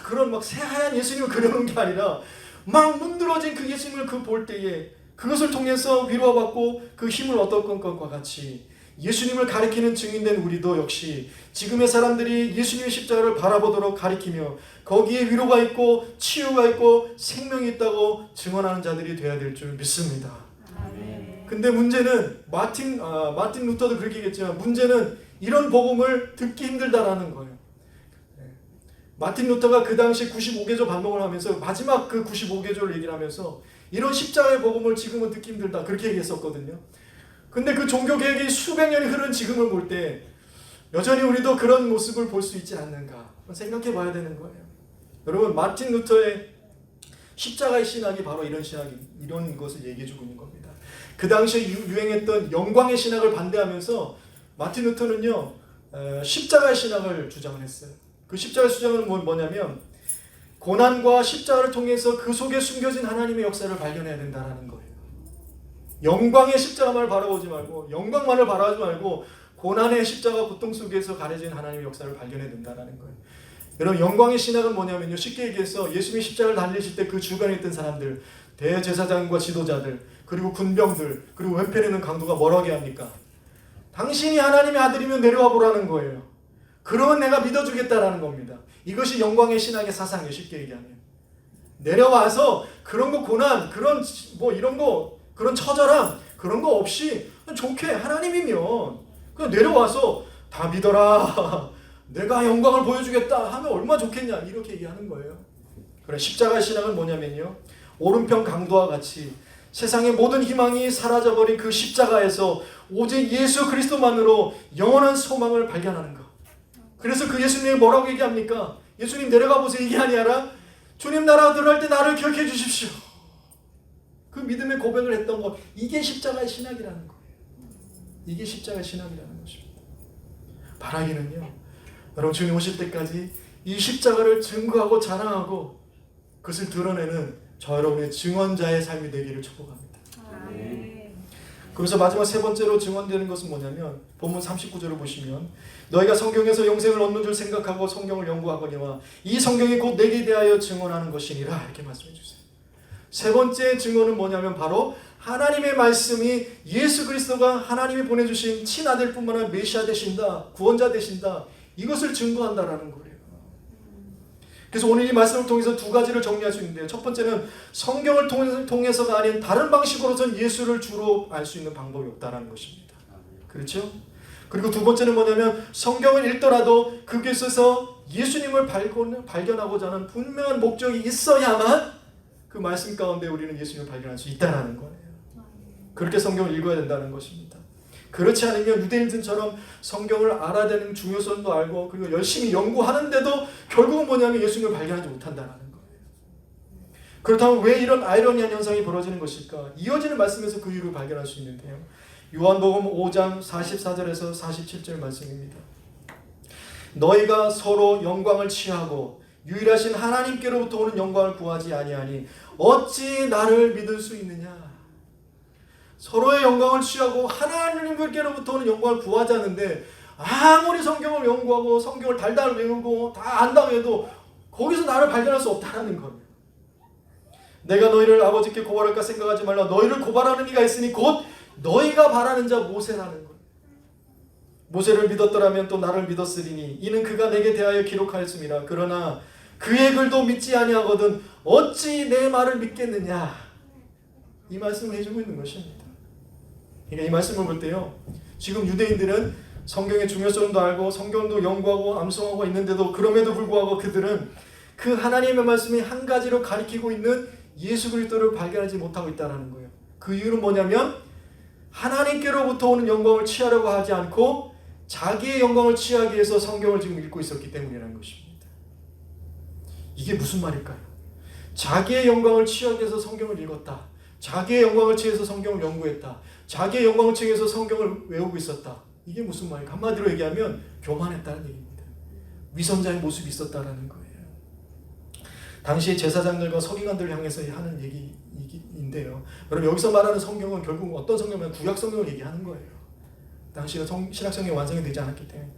그런 막 새하얀 예수님을 그려놓은 게 아니라 막 문드러진 그 예수님을 볼 때에 그것을 통해서 위로받고 그 힘을 얻었던 것과 같이 예수님을 가리키는 증인된 우리도 역시 지금의 사람들이 예수님의 십자가를 바라보도록 가리키며 거기에 위로가 있고 치유가 있고 생명이 있다고 증언하는 자들이 되어야 될 줄 믿습니다. 근데 문제는 마틴 루터도 그렇게 얘기했지만, 문제는 이런 복음을 듣기 힘들다라는 거예요. 마틴 루터가 그 당시 95개조 반복을 하면서 마지막 그 95개조를 얘기를 하면서 이런 십자가의 복음을 지금은 듣기 힘들다 그렇게 얘기했었거든요. 근데 그 종교개혁이 수백 년이 흐른 지금을 볼 때 여전히 우리도 그런 모습을 볼 수 있지 않는가 생각해 봐야 되는 거예요. 여러분, 마틴 루터의 십자가의 신학이 바로 이런 것을 얘기해 주고 있는 겁니다. 그 당시에 유행했던 영광의 신학을 반대하면서 마틴 루터는요, 십자가의 신학을 주장을 했어요. 그 십자가의 주장은 뭐냐면 고난과 십자가를 통해서 그 속에 숨겨진 하나님의 역사를 발견해야 된다는 거예요. 영광의 십자가만을 바라보지 말고, 영광만을 바라보지 말고 고난의 십자가 고통 속에서 가려진 하나님의 역사를 발견해야 된다는 거예요. 여러분, 영광의 신학은 뭐냐면요, 쉽게 얘기해서 예수님이 십자가를 달리실 때 그 주변에 있던 사람들, 대제사장과 지도자들, 그리고 군병들, 그리고 왼편에 있는 강도가 뭐라고 합니까? 당신이 하나님의 아들이면 내려와 보라는 거예요. 그러면 내가 믿어주겠다라는 겁니다. 이것이 영광의 신학의 사상이에요. 쉽게 얘기하면 내려와서 그런 거 고난, 그런 뭐 이런 거, 그런 처절함, 그런 거 없이 좋게 하나님이면 그냥 내려와서 다 믿어라, 내가 영광을 보여주겠다 하면 얼마나 좋겠냐, 이렇게 얘기하는 거예요. 그래, 십자가의 신학은 뭐냐면요, 오른편 강도와 같이 세상의 모든 희망이 사라져버린 그 십자가에서 오직 예수 그리스도만으로 영원한 소망을 발견하는 것. 그래서 그 예수님이 뭐라고 얘기합니까? 예수님 내려가 보세요 이게 아니라 주님 나라 들어갈 때 나를 기억해 주십시오. 그 믿음의 고백을 했던 것, 이게 십자가의 신학이라는 거예요. 이게 십자가의 신학이라는 것입니다. 바라기는요, 여러분 주님 오실 때까지 이 십자가를 증거하고 자랑하고 그것을 드러내는 저 여러분의 증언자의 삶이 되기를 축복합니다. 그래서 마지막 세 번째로 증언되는 것은 뭐냐면 본문 39절을 보시면 너희가 성경에서 영생을 얻는 줄 생각하고 성경을 연구하거니와 이 성경이 곧 내게 대하여 증언하는 것이니라, 이렇게 말씀해 주세요. 세 번째 증언은 뭐냐면 바로 하나님의 말씀이 예수 그리스도가 하나님이 보내주신 친아들 뿐만 아니라 메시아 되신다, 구원자 되신다, 이것을 증거한다라는 거예요. 그래서 오늘 이 말씀을 통해서 두 가지를 정리할 수 있는데요. 첫 번째는 성경을 통해서가 아닌 다른 방식으로선 예수를 주로 알 수 있는 방법이 없다는 것입니다. 그렇죠? 그리고 두 번째는 뭐냐면 성경을 읽더라도 그곳에서 예수님을 발견하고자 하는 분명한 목적이 있어야만 그 말씀 가운데 우리는 예수님을 발견할 수 있다는 거예요. 그렇게 성경을 읽어야 된다는 것입니다. 그렇지 않으면 유대인들처럼 성경을 알아야 되는 중요성도 알고 그리고 열심히 연구하는데도 결국은 뭐냐면 예수님을 발견하지 못한다는 거예요. 그렇다면 왜 이런 아이러니한 현상이 벌어지는 것일까? 이어지는 말씀에서 그 이유를 발견할 수 있는데요. 요한복음 5장 44절에서 47절 말씀입니다. 너희가 서로 영광을 취하고 유일하신 하나님께로부터 오는 영광을 구하지 아니하니 어찌 나를 믿을 수 있느냐? 서로의 영광을 취하고 하나님께로부터 오는 영광을 구하지 않는데 아무리 성경을 연구하고 성경을 달달 외우고 다 안다고 해도 거기서 나를 발견할 수 없다는 거예요. 내가 너희를 아버지께 고발할까 생각하지 말라. 너희를 고발하는 이가 있으니 곧 너희가 바라는 자 모세라는 거예요. 모세를 믿었더라면 또 나를 믿었으리니 이는 그가 내게 대하여 기록하였음이라. 그러나 그의 글도 믿지 아니하거든 어찌 내 말을 믿겠느냐. 이 말씀을 해주고 있는 것입니다. 그러니까 이 말씀을 볼 때요, 지금 유대인들은 성경의 중요성도 알고 성경도 연구하고 암송하고 있는데도 그럼에도 불구하고 그들은 그 하나님의 말씀이 한 가지로 가리키고 있는 예수 그리스도를 발견하지 못하고 있다는 거예요. 그 이유는 뭐냐면 하나님께로부터 오는 영광을 취하려고 하지 않고 자기의 영광을 취하기 위해서 성경을 지금 읽고 있었기 때문이라는 것입니다. 이게 무슨 말일까요? 자기의 영광을 취하기 위해서 성경을 읽었다. 자기의 영광을 취해서 성경을 연구했다. 자기의 영광을 취해서 성경을 외우고 있었다. 이게 무슨 말일까? 한마디로 얘기하면 교만했다는 얘기입니다. 위선자의 모습이 있었다는 거예요. 당시 제사장들과 서기관들을 향해서 하는 얘기인데요. 여러분 여기서 말하는 성경은 결국 어떤 성경이면 구약 성경을 얘기하는 거예요. 당시가 신약 성경이 완성이 되지 않았기 때문에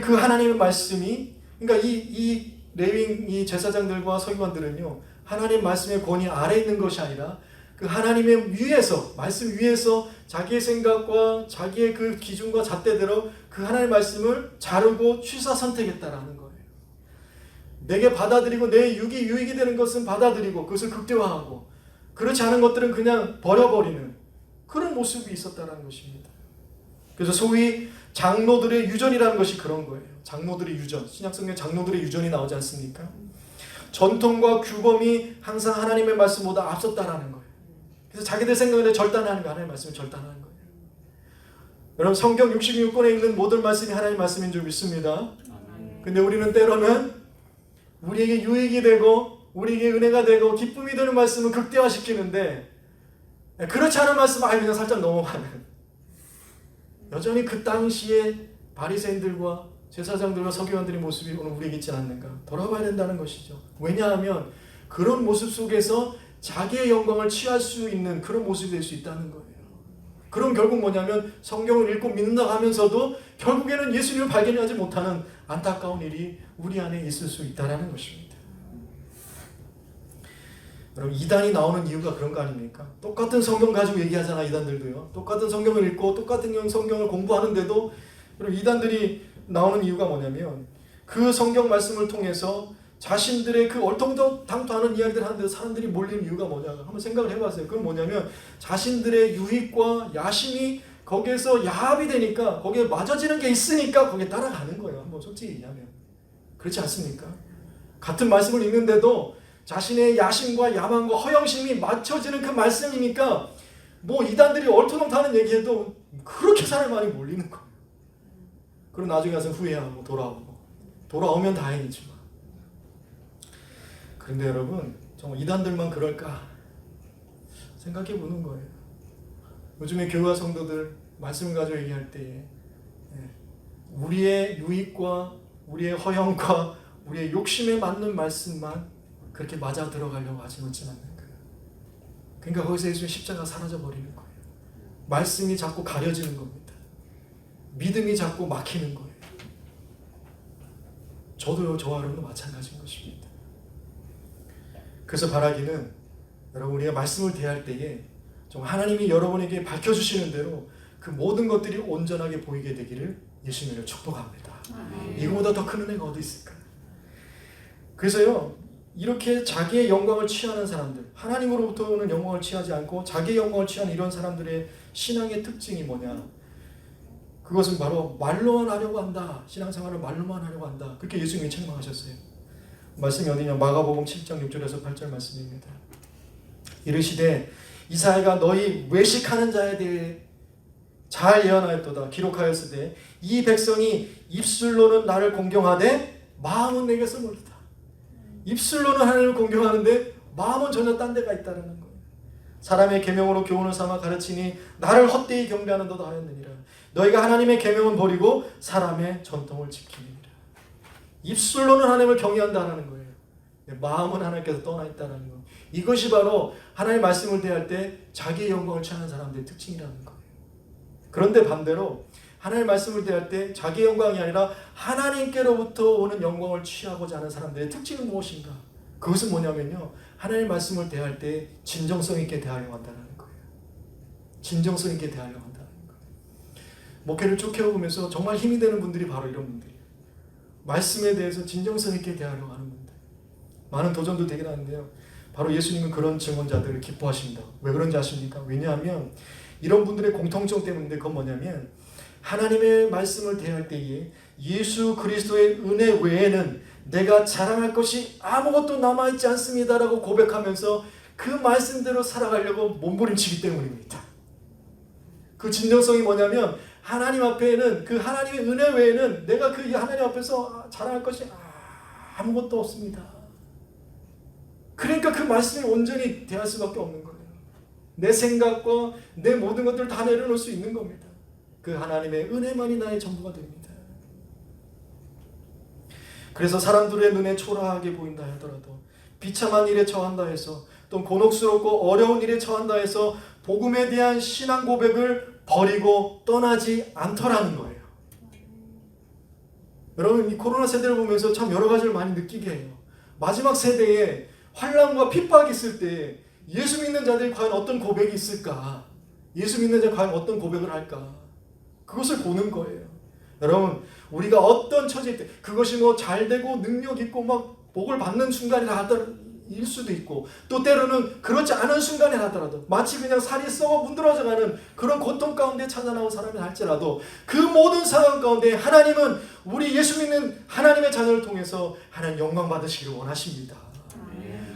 그 하나님의 말씀이, 그러니까 이 레위인 이 제사장들과 서기관들은요, 하나님 말씀의 권위 아래 있는 것이 아니라 그 하나님의 위에서, 말씀 위에서 자기의 생각과 자기의 그 기준과 잣대대로 그 하나님의 말씀을 자르고 취사 선택했다라는 거예요. 내게 받아들이고 내 유익이 되는 것은 받아들이고 그것을 극대화하고 그렇지 않은 것들은 그냥 버려버리는 그런 모습이 있었다는 것입니다. 그래서 소위 장로들의 유전이라는 것이 그런 거예요. 장로들의 유전, 신약성경 장로들의 유전이 나오지 않습니까? 전통과 규범이 항상 하나님의 말씀보다 앞섰다라는 거예요. 그래서 자기들 생각에 절단하는 거, 하나님의 말씀을 절단하는 거예요. 여러분 성경 66권에 있는 모든 말씀이 하나님의 말씀인 줄 믿습니다. 근데 우리는 때로는 우리에게 유익이 되고 우리에게 은혜가 되고 기쁨이 되는 말씀은 극대화시키는데, 그렇지 않은 말씀은 아예 그냥 살짝 넘어가는, 여전히 그 당시에 바리새인들과 제사장들과 서기관들의 모습이 오늘 우리에게 있지 않는가 돌아봐야 된다는 것이죠. 왜냐하면 그런 모습 속에서 자기의 영광을 취할 수 있는 그런 모습이 될 수 있다는 거예요. 그럼 결국 뭐냐면 성경을 읽고 믿는다고 하면서도 결국에는 예수님을 발견하지 못하는 안타까운 일이 우리 안에 있을 수 있다는 것입니다. 여러분, 이단이 나오는 이유가 그런 거 아닙니까? 똑같은 성경 가지고 얘기하잖아, 이단들도요. 똑같은 성경을 읽고 똑같은 성경을 공부하는데도 여러분, 이단들이 나오는 이유가 뭐냐면 그 성경 말씀을 통해서 자신들의 그 얼통당통하는 이야기들 하는데 사람들이 몰리는 이유가 뭐냐 한번 생각을 해봤어요. 그건 뭐냐면 자신들의 유익과 야심이 거기에서 야합이 되니까 거기에 맞아지는 게 있으니까 거기에 따라가는 거예요. 한번 솔직히 얘기하면 그렇지 않습니까? 같은 말씀을 읽는데도 자신의 야심과 야망과 허영심이 맞춰지는 그 말씀이니까 뭐 이단들이 얼토당토하는 얘기해도 그렇게 사람이 많이 몰리는 거예요. 그리고 나중에 가서 후회하고 돌아오면 다행이지만, 그런데 여러분 정말 이단들만 그럴까 생각해 보는 거예요. 요즘에 교회와 성도들 말씀을 가지고 얘기할 때에 우리의 유익과 우리의 허영과 우리의 욕심에 맞는 말씀만 그렇게 맞아 들어가려고 하지 않는 거예요. 그러니까 거기서 예수의 십자가가 사라져 버리는 거예요. 말씀이 자꾸 가려지는 겁니다. 믿음이 자꾸 막히는 거예요. 저도요, 저와 여러분도 마찬가지인 것입니다. 그래서 바라기는 여러분, 우리가 말씀을 대할 때에 정말 하나님이 여러분에게 밝혀주시는 대로 그 모든 것들이 온전하게 보이게 되기를 예수님으로 축복합니다. 이거보다 더 큰 은혜가 어디 있을까요? 그래서요, 이렇게 자기의 영광을 취하는 사람들, 하나님으로부터 오는 영광을 취하지 않고 자기의 영광을 취하는 이런 사람들의 신앙의 특징이 뭐냐? 그것은 바로 말로만 하려고 한다. 신앙생활을 말로만 하려고 한다. 그렇게 예수님이 책망하셨어요. 말씀이 어디냐? 마가복음 7장 6절에서 8절 말씀입니다. 이르시되 이사야가 너희 외식하는 자에 대해 잘 예언하였도다. 기록하였으되 이 백성이 입술로는 나를 공경하되 마음은 내게서 멀리다. 입술로는 하나님을 공경하는데 마음은 전혀 딴 데가 있다는 거예요. 사람의 계명으로 교훈을 삼아 가르치니 나를 헛되이 경배하는도다 하였느니라. 너희가 하나님의 계명은 버리고 사람의 전통을 지키느니라. 입술로는 하나님을 경외한다는 거예요. 마음은 하나님께서 떠나 있다는 거예요. 이것이 바로 하나님의 말씀을 대할 때 자기의 영광을 취하는 사람들의 특징이라는 거예요. 그런데 반대로 하나님의 말씀을 대할 때 자기의 영광이 아니라 하나님께로부터 오는 영광을 취하고자 하는 사람들의 특징은 무엇인가? 그것은 뭐냐면요, 하나님의 말씀을 대할 때 진정성 있게 대하려고 한다는 거예요. 진정성 있게 대하려고 한다는 거예요. 목회를 쭉 해오면서 정말 힘이 되는 분들이 바로 이런 분들이에요. 말씀에 대해서 진정성 있게 대하려고 하는 분들. 많은 도전도 되긴 하는데요, 바로 예수님은 그런 증언자들을 기뻐하십니다. 왜 그런지 아십니까? 왜냐하면 이런 분들의 공통점 때문인데, 그건 뭐냐면 하나님의 말씀을 대할 때에 예수 그리스도의 은혜 외에는 내가 자랑할 것이 아무것도 남아있지 않습니다라고 고백하면서 그 말씀대로 살아가려고 몸부림치기 때문입니다. 그 진정성이 뭐냐면 하나님 앞에는, 그 하나님의 은혜 외에는 내가 그 하나님 앞에서 자랑할 것이 아무것도 없습니다. 그러니까 그 말씀이 온전히 대할 수밖에 없는 거예요. 내 생각과 내 모든 것들을 다 내려놓을 수 있는 겁니다. 그 하나님의 은혜만이 나의 전부가 됩니다. 그래서 사람들의 눈에 초라하게 보인다 하더라도, 비참한 일에 처한다 해서, 또 곤혹스럽고 어려운 일에 처한다 해서 복음에 대한 신앙 고백을 버리고 떠나지 않더라는 거예요. 여러분, 이 코로나 세대를 보면서 참 여러 가지를 많이 느끼게 해요. 마지막 세대에 환난과 핍박이 있을 때 예수 믿는 자들이 과연 어떤 고백이 있을까? 예수 믿는 자들이 과연 어떤 고백을 할까? 그것을 보는 거예요. 여러분, 우리가 어떤 처지일 때, 그것이 뭐 잘되고 능력 있고 막 복을 받는 순간이라 일 수도 있고, 또 때로는 그렇지 않은 순간에 하더라도 마치 그냥 살이 썩어 문드러져가는 그런 고통 가운데 찾아나온 사람이 할지라도, 그 모든 상황 가운데 하나님은 우리 예수 믿는 하나님의 자녀를 통해서 하나님 영광 받으시기를 원하십니다.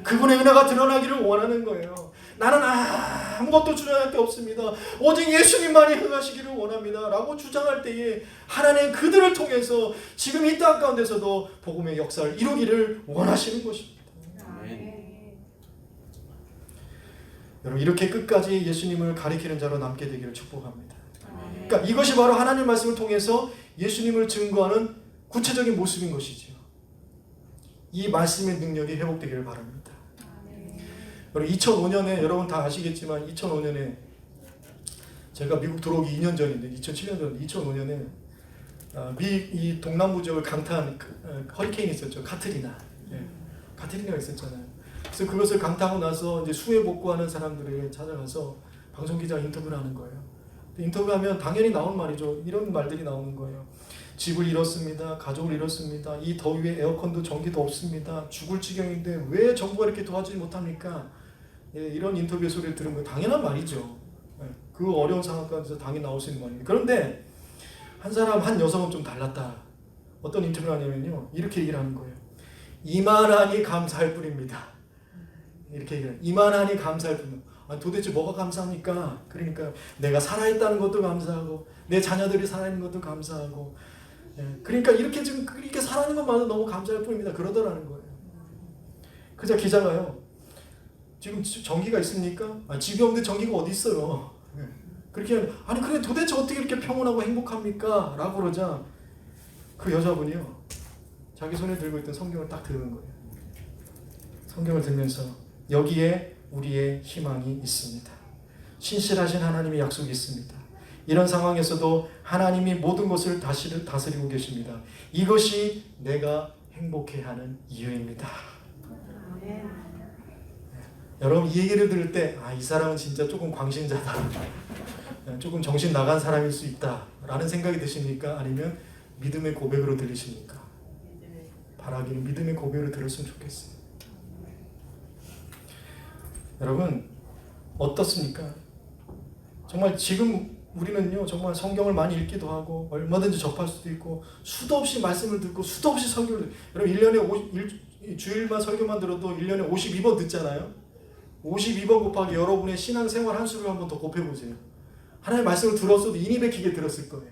그분의 은혜가 드러나기를 원하는 거예요. 나는 아무것도 주장할 게 없습니다. 오직 예수님만이 흥하시기를 원합니다 라고 주장할 때에 하나님 그들을 통해서 지금 이 땅 가운데서도 복음의 역사를 이루기를 원하시는 것입니다. 여러분 이렇게 끝까지 예수님을 가리키는 자로 남게 되기를 축복합니다. 그러니까 이것이 바로 하나님의 말씀을 통해서 예수님을 증거하는 구체적인 모습인 것이죠. 이 말씀의 능력이 회복되기를 바랍니다. 여러분 2005년에 여러분 다 아시겠지만 2005년에 제가 미국 들어오기 2년 전인데 2007년 전 2005년에 이 동남부 지역을 강타한 허리케인이 있었죠. 카트리나. 카트리나가 있었잖아요. 그래서 그것을 강타하고 나서 이제 수해 복구하는 사람들에게 찾아가서 방송기자가 인터뷰를 하는 거예요. 인터뷰하면 당연히 나온 말이죠. 이런 말들이 나오는 거예요. 집을 잃었습니다. 가족을 잃었습니다. 이 더위에 에어컨도 전기도 없습니다. 죽을 지경인데 왜 정부가 이렇게 도와주지 못합니까? 이런 인터뷰 소리를 들은 거 당연한 말이죠. 그 어려운 상황 가운데서 당연히 나올 수 있는 말입니다. 그런데 한 여성은 좀 달랐다. 어떤 인터뷰를 하냐면요. 이렇게 얘기를 하는 거예요. 이만하니 감사할 뿐입니다. 이렇게 얘기해요. 이만하니 감사할 뿐입니다. 도대체 뭐가 감사합니까? 그러니까 내가 살아있다는 것도 감사하고 내 자녀들이 살아있는 것도 감사하고 그러니까 이렇게 지금 이렇게 살아있는 것만도 너무 감사할 뿐입니다. 그러더라는 거예요. 그래서 기자가요. 지금 전기가 있습니까? 집이 없는데 전기가 어디 있어요? 그렇게 아니 그래 도대체 어떻게 이렇게 평온하고 행복합니까? 라고 그러자 그 여자분이요. 자기 손에 들고 있던 성경을 딱 드는 거예요. 성경을 들면서 여기에 우리의 희망이 있습니다. 신실하신 하나님의 약속이 있습니다. 이런 상황에서도 하나님이 모든 것을 다스리고 계십니다. 이것이 내가 행복해하는 이유입니다. 여러분 이 얘기를 들을 때 이 사람은 진짜 조금 광신자다. 조금 정신 나간 사람일 수 있다 라는 생각이 드십니까? 아니면 믿음의 고백으로 들리십니까? 바라기는 믿음의 고백으로 들었으면 좋겠어요. 여러분 어떻습니까? 정말 지금 우리는요 정말 성경을 많이 읽기도 하고 얼마든지 접할 수도 있고 수도 없이 말씀을 듣고 수도 없이 설교를 여러분 1년에 주일만 설교만 들어도 1년에 52번 듣잖아요. 52번 곱하기 여러분의 신앙생활 한 수를 한번 더 곱해보세요. 하나님의 말씀을 들었어도 인이 베키게 들었을 거예요.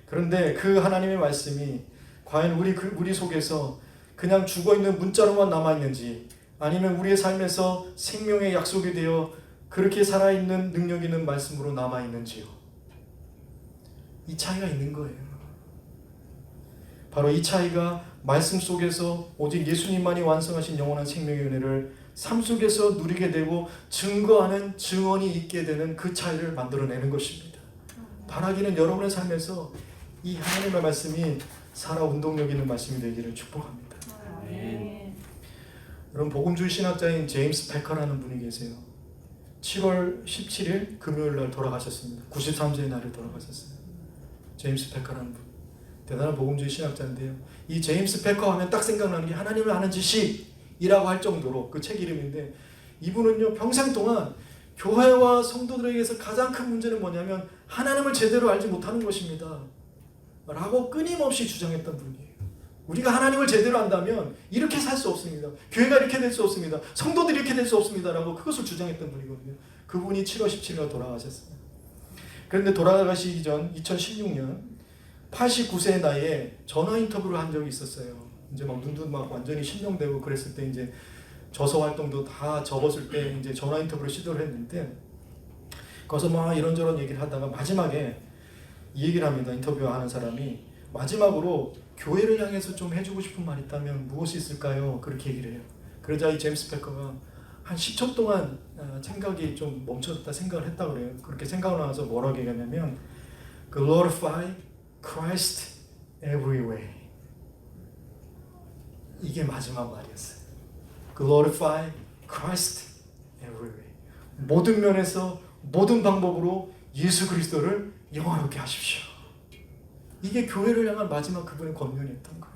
그런데 그 하나님의 말씀이 과연 우리 속에서 그냥 죽어있는 문자로만 남아있는지 아니면 우리의 삶에서 생명의 약속이 되어 그렇게 살아있는 능력 있는 말씀으로 남아있는지요. 이 차이가 있는 거예요. 바로 이 차이가 말씀 속에서 오직 예수님만이 완성하신 영원한 생명의 은혜를 삶 속에서 누리게 되고 증거하는 증언이 있게 되는 그 차이를 만들어내는 것입니다. 바라기는 여러분의 삶에서 이 하나님의 말씀이 살아 운동력 있는 말씀이 되기를 축복합니다. 여러분 복음주의 신학자인 제임스 패커라는 분이 계세요. 7월 17일 금요일 날 돌아가셨습니다. 93세의 날에 돌아가셨어요. 제임스 패커라는 분. 대단한 복음주의 신학자인데요. 이 제임스 패커 하면 딱 생각나는 게 하나님을 아는 지식이라고 할 정도로 그 책 이름인데 이분은요 평생 동안 교회와 성도들에게서 가장 큰 문제는 뭐냐면 하나님을 제대로 알지 못하는 것입니다. 라고 끊임없이 주장했던 분이에요. 우리가 하나님을 제대로 안다면 이렇게 살 수 없습니다. 교회가 이렇게 될 수 없습니다. 성도들이 이렇게 될 수 없습니다. 라고 그것을 주장했던 분이거든요. 그분이 7월 17일에 돌아가셨어요. 그런데 돌아가시기 전 2016년 89세의 나이에 전화 인터뷰를 한 적이 있었어요. 이제 막 눈도 막 완전히 실명되고 그랬을 때 이제 저서 활동도 다 접었을 때 이제 전화 인터뷰를 시도를 했는데 거기서 막 이런저런 얘기를 하다가 마지막에 이 얘기를 합니다. 인터뷰하는 사람이 마지막으로 교회를 향해서 좀 해주고 싶은 말 있다면 무엇이 있을까요? 그렇게 얘기를 해요. 그러자 이 제임스 패커가 한 10초 동안 생각이 좀 멈춰졌다 생각을 했다 그래요. 그렇게 생각을 하면서 뭐라고 얘기하냐면 Glorify Christ every way. 이게 마지막 말이었어요. Glorify Christ every way. 모든 면에서 모든 방법으로 예수 그리스도를 영화롭게 하십시오. 이게 교회를 향한 마지막 그분의 권면이었던 거예요.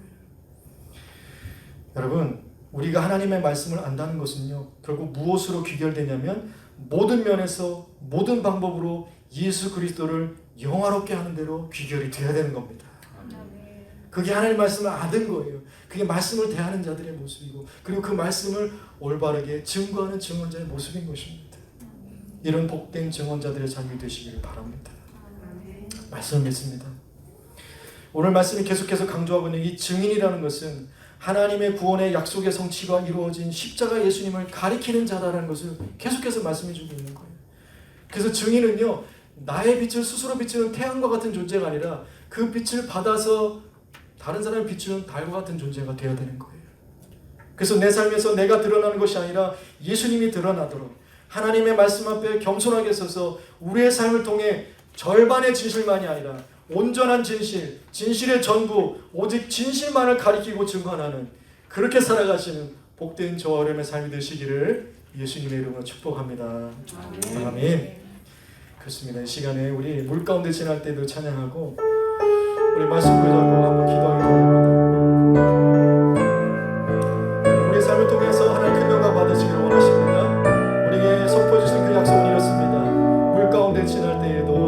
여러분, 우리가 하나님의 말씀을 안다는 것은요, 결국 무엇으로 귀결되냐면 모든 면에서 모든 방법으로 예수 그리스도를 영화롭게 하는 대로 귀결이 되어야 되는 겁니다. 그게 하나님의 말씀을 아는 거예요. 그게 말씀을 대하는 자들의 모습이고 그리고 그 말씀을 올바르게 증거하는 증언자의 모습인 것입니다. 이런 복된 증언자들의 삶이 되시기를 바랍니다. 말씀을 믿습니다. 오늘 말씀이 계속해서 강조하고 있는 이 증인이라는 것은 하나님의 구원의 약속의 성취가 이루어진 십자가 예수님을 가리키는 자다라는 것을 계속해서 말씀해 주고 있는 거예요. 그래서 증인은요, 나의 빛을 스스로 비추는 태양과 같은 존재가 아니라 그 빛을 받아서 다른 사람을 비추는 달과 같은 존재가 되어야 되는 거예요. 그래서 내 삶에서 내가 드러나는 것이 아니라 예수님이 드러나도록 하나님의 말씀 앞에 겸손하게 서서 우리의 삶을 통해 절반의 진실만이 아니라 온전한 진실, 진실의 전부, 오직 진실만을 가리키고 증거하는 그렇게 살아가시는 복된 저와 여러분의 삶이 되시기를 예수님의 이름으로 축복합니다. 아멘. 그렇습니다. 이 시간에 우리 물 가운데 지날 때도 찬양하고 우리 말씀 구자고 한번 기도하기로 합니다. 우리 삶을 통해서 하나님 큰 영광 받으시기를 원하십니다. 우리에게 선포해 주신 그 약속은 이렇습니다. 물 가운데 지날 때에도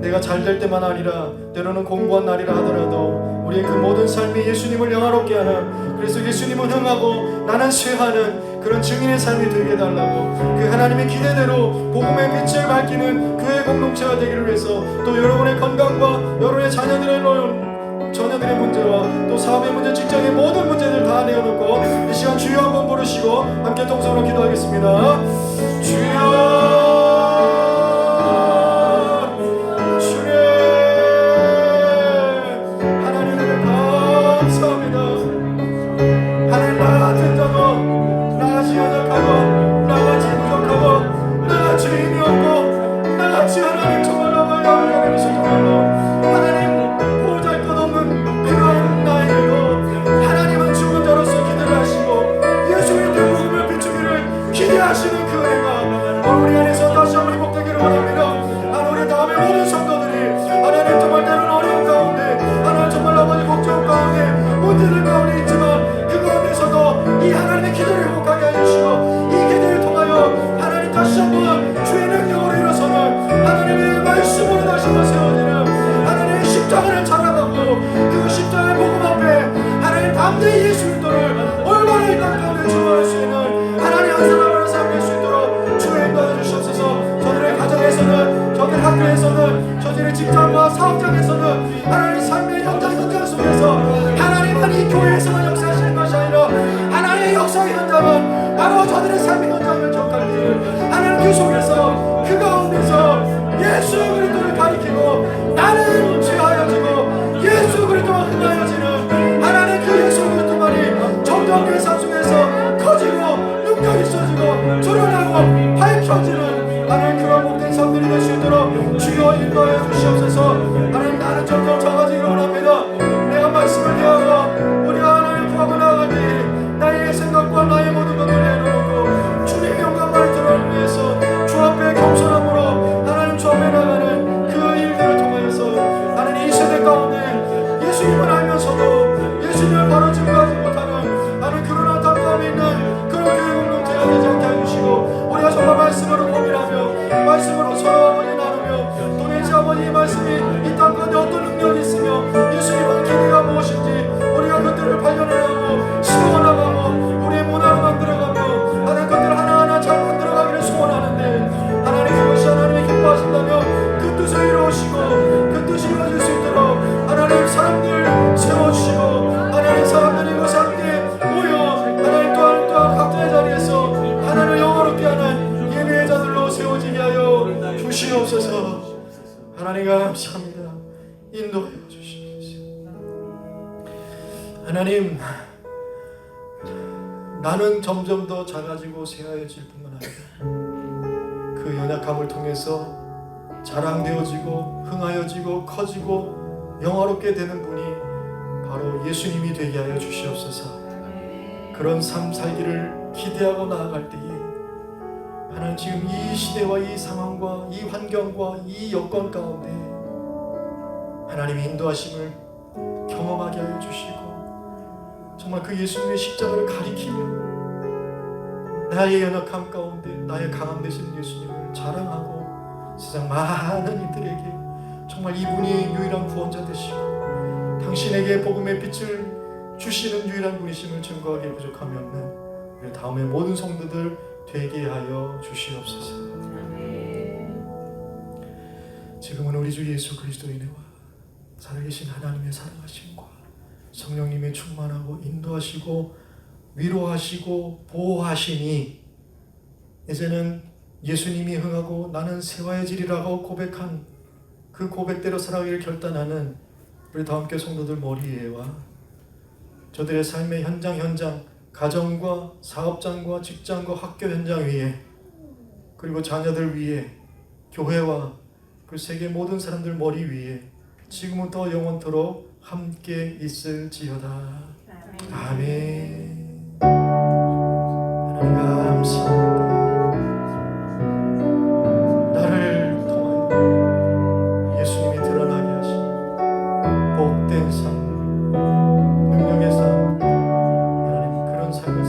내가 잘 될 때만 아니라 때로는 공부한 날이라 하더라도 우리의 그 모든 삶이 예수님을 영화롭게 하는, 그래서 예수님은 흥하고 나는 쇠하는 그런 증인의 삶이 되게 해달라고, 그 하나님의 기대대로 복음의 빛을 밝히는 교회 공동체가 되기를 위해서, 또 여러분의 건강과 여러분의 자녀들의 문제와 또 사업의 문제, 직장의 모든 문제들 다 내어놓고 이 시간 주여 한번 부르시고 함께 동성으로 기도하겠습니다. 주여, 하시는 그 은혜가 우리 성도를 올바른 이 땅 가운데 주목할 수 있는 하나님 한 사람을 삼길 수 있도록 주의 인도해 주시옵소서. 저들의 가정에서는, 저들 학교에서는, 저들의 직장과 사업장에서는 하나님 삶의 현장 속에서 하나님은 이 교회에서만 역사하시는 것이 아니라 하나님의 역사의 현장은 바로 저들의 삶의 현장을 기억할 때 하나님 그 속에서, 그 가운데서 예수 그리스도를 가리키고 나는 죄하여지고 예수 그리스도가 흥하여지는 하나님 그 예수 그리스도만이 점점 그 삶 속에서 커지고 능력이 있어지고 드러나고 밝혀지는 하나님 그런 복된 삶들이 될 수 있도록 주여 인도하여 주시옵소서. 하나님 나는 점점 작아지기를 원합니다. 내가 말씀을 대하여 우리가 하나님 구하고 나아갈 때 나의 생각과 나의 모든 것들을 내려놓고 주님의 영광만을 드러내기 위해서 주 앞에 겸손함으로 하나님 주 앞에 나가는 그 일들을 통하여서 하나님 이 세대 가운데 예수님을 알면서도 예수님을 바로 증거하지 못하는 하나님 그런 안타까움이 있는 그런 교회 공동체가 되지 않게 해주시고 우리가 정말 말씀으로 고민하며 말씀으로 서로 아버지 나누며 도대체 아버지 이 말씀이 이 땅 가운데 어떤 능력이 있으며 예수님의 기대가 무엇인지 우리가 그들을 발견해내고 심어나가고 우리의 문화로 만들어가며 하나님 그들을 하나하나 잘 만들어가기를 소원하는데 하나님 그것이 하나님이 기뻐하신다면 그 뜻을 이루시고 그 뜻이 이루어질 수 있도록 하나님 사람들 세워주시고 하나님 사람들이 이곳에 함께 모여 하나님 또한 각자의 자리에서 하나님을 영화롭게 하는 예배의 자들로 세워지게 하여 주시옵소서. 하나님 감사합니다. 인도하여 주시옵소서. 하나님 나는 점점 더 작아지고 새하얘질 뿐만 아니라 그 연약함을 통해서 자랑되어지고 흥하여지고 커지고 영화롭게 되는 분이 바로 예수님이 되게 하여 주시옵소서. 그런 삶 살기를 기대하고 나아갈 때에 하나님 지금 이 시대와 이 상황과 이 환경과 이 여건 가운데 하나님의 인도하심을 경험하게 하여 주시고 정말 그 예수님의 십자가를 가리키며 나의 연약함 가운데 나의 강함 되신 예수님을 자랑하고 세상 많은 이들에게 정말 이분이 유일한 구원자 되시고 당신에게 복음의 빛을 주시는 유일한 분이심을 증거하기에 부족함이 없는 우리 다음에 모든 성도들 되게 하여 주시옵소서. 지금은 우리 주 예수 그리스도의 은혜와 살아계신 하나님의 사랑하심과 성령님의 충만하고 인도하시고 위로하시고 보호하시니 이제는 예수님이 흥하고 나는 세화해지리라고 고백한 그 고백대로 살아가기를 결단하는 우리 다함께 성도들 머리 위에와 저들의 삶의 현장 가정과 사업장과 직장과 학교 현장 위에 그리고 자녀들 위에 교회와 그 세계 모든 사람들 머리 위에 지금부터 영원토록 함께 있을지어다. 아멘. 하나님 감사합니다. 나를 통하여 예수님이 드러나게 하시는 복된 삶, 능력의 삶, 하나님 그런 삶을